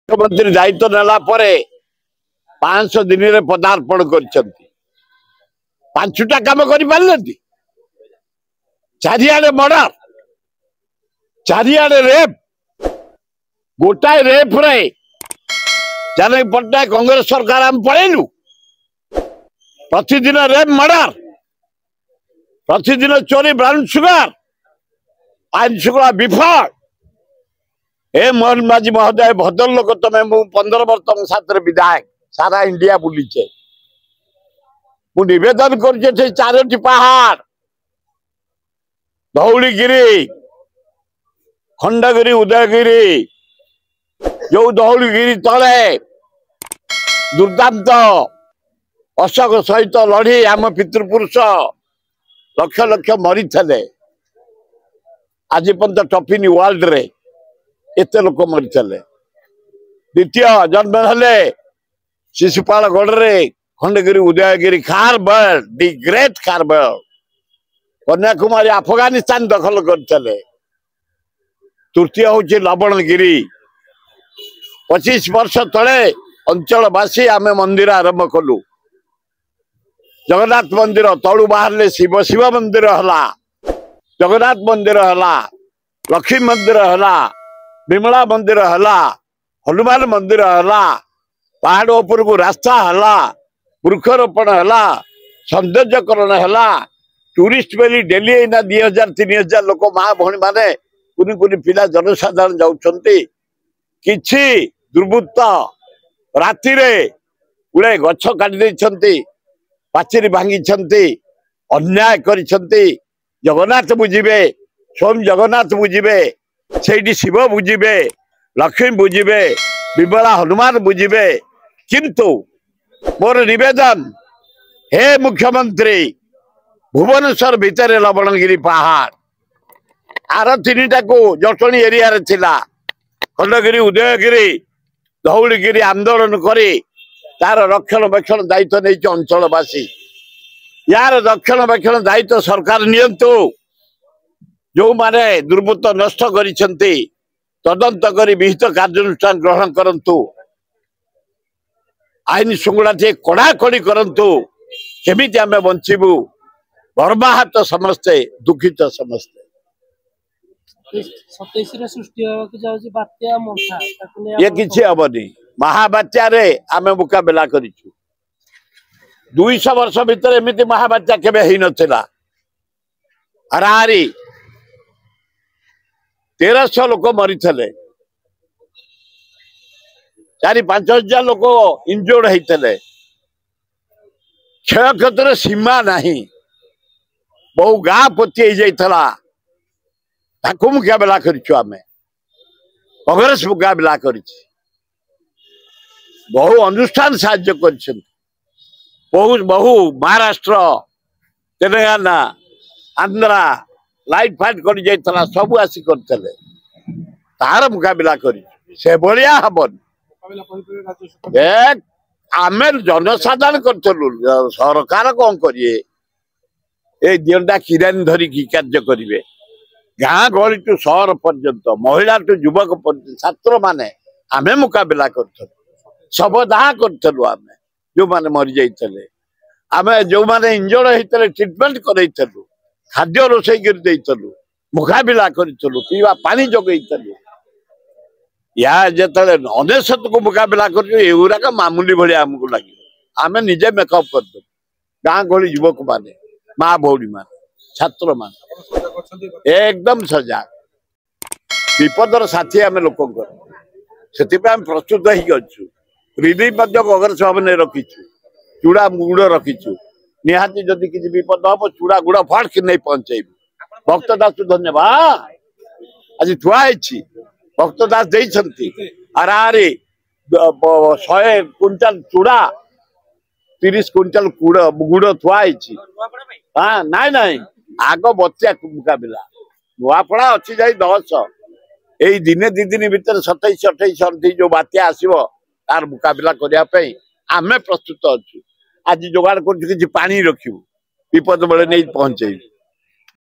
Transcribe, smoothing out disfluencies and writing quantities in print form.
मुख्यमंत्री दायित्व नेला 500 दिन में पदार्पण कर 5टा काम कर चारिआडे मर्डर चारिआडे रेप गोटाए रेप रे जनक पट्टनायक कांग्रेस सरकार आम पलैलु प्रतिदिन रेप मर्डर प्रतिदिन चोरी ब्राउन सुगर आईन श्रृंखला विफल ए मोहन माझी महोदय भद्र लोक तमें 15 वर्ष तुम साथ विधायक सारा इंडिया बुलीचे निवेदन कर 4टी पहाड़ धौलीगिरी खंडगिरी उदयगिरी जो धौलीगिरी तले दुर्दांत अशोक सहित लड़ी आम पितृपुरुष लक्ष लक्ष मरी थे आज पर्यंत टॉप इन वर्ल्ड रे एते लोक मरी थे द्वितीय जन्म हेले शिशुपाल गढ़ खंडगिरी उदयगिरी खारबेल दी ग्रेट खारबेल कन्याकुमारी अफगानिस्तान दखल करते तृतीय हूँ लवणगिरी 25 वर्ष तले अंचलवासी आम मंदिर आरंभ कलु जगन्नाथ मंदिर तलु बाहर शिव शिव मंदिर है जगन्नाथ मंदिर है लक्ष्मी मंदिर है विमला मंदिर है हनुमान मंदिर है पहाड़ उपर को रास्ता है वृक्षरोपण है सौंदर्यकरण है टूरिस्ट बेली डेली 2000-3000 लोक माँ भौणी माने कुनी कुनी पिला जनसाधारण जाउछंती किछि दुर्बृत्त राति रे गुड़े गछ काटी देइछंती पाचेरी भांगी अन्याय करिछंती जगन्नाथ बुझिबे स्वयं जगन्नाथ बुझिबे सेठी शिव बुझिबे लक्ष्मी बुझिबे विमला हनुमान बुझिबे किंतु मोर निवेदन हे मुख्यमंत्री भुवनेश्वर भितर लवणगिरी पहाड़ आर 3टा को जटणी एरिया रे थिला खंडगिरी उदयगिरी धौलीगिरी आंदोलन करी तार रक्षणबेक्षण दायित्व नहीं अंचलवासी यार रक्षणबेक्षण दायित्व सरकार नियंतु जो माने दुर्बृत्त नष्ट करिसेंती तदंत करी विहित कार्यानुष्ठान ग्रहण करंतु आईन श्रृंखला कड़ाकड़ी करंतु केमिति आमे बंचिबु बर्माहत समस्ते दुखित समस्ते 27 सृष्टि बात्या ये किसी हेनी महाबात्या रे आमे मुकाबला करिछु 200 वर्ष भितर एमिति महाबात्या केबे ही नथिला हरारी 1300 लोक मरी थे 4-5 हजार लोक इंजोर्ड होते क्षय क्षेत्र सीमा नहीं बहु गाँ पोती जाइला मुकाबला करें कांग्रेस मुकाबला कर बहु अनुष्ठान साहाय्य कर बहु महाराष्ट्र तेलंगाना आंध्रा लाइट फाइट कर जाइला सब आसी करते तार मुकाबला कर से भाया हबन आम जनसाधारण करूँ सरकार कौन करिए दिनटा किरानी धरिकी कार्य करेंगे गाँ गहली टू सहर पर्यंत महिला टू युवक पर्यंत छात्र माने आमे मुकाबला कर शवदाह करूँ आम जो मैंने मरी जाते आम जो मैंने इंजर्ड होते ट्रिटमेंट करूँ खाद्य रोषे कर मुकाबला करूँ पीवा पानी जगैलु या जिते 99 को मुकाबला करुराक मामूली भाया आमको लगे आम निजे मेकअप कर गाँ गहली युवक माने माँ भौणी माने छात्र मान एकदम सजाग विपदर साथी आम लोक से प्रस्तुत रिलीफ कांग्रेस भवन रखीचु चूड़ा गुड़ रखीचु निहाती जदि किसी विपद हम चूड़ा गुड़ फट कि नहीं पहुंचेबू भक्त दास धन्यवाद आज थुआई भक्त दास देइछंती अरारे 100 क्विंटल चूड़ा 30 क्विंटल गुड़ थुआई हाँ नाई नाई आग बच्चा मुकाबला नुआपड़ा अच्छी जाई 10 यही दिने 2 दिन भीतर 27-28 जो बात्या आसो तार मुकाबला करने आमे प्रस्तुत अच्छु आज जोगाड़ कर पानी रखिबू विपद बेले नहीं पहुंचे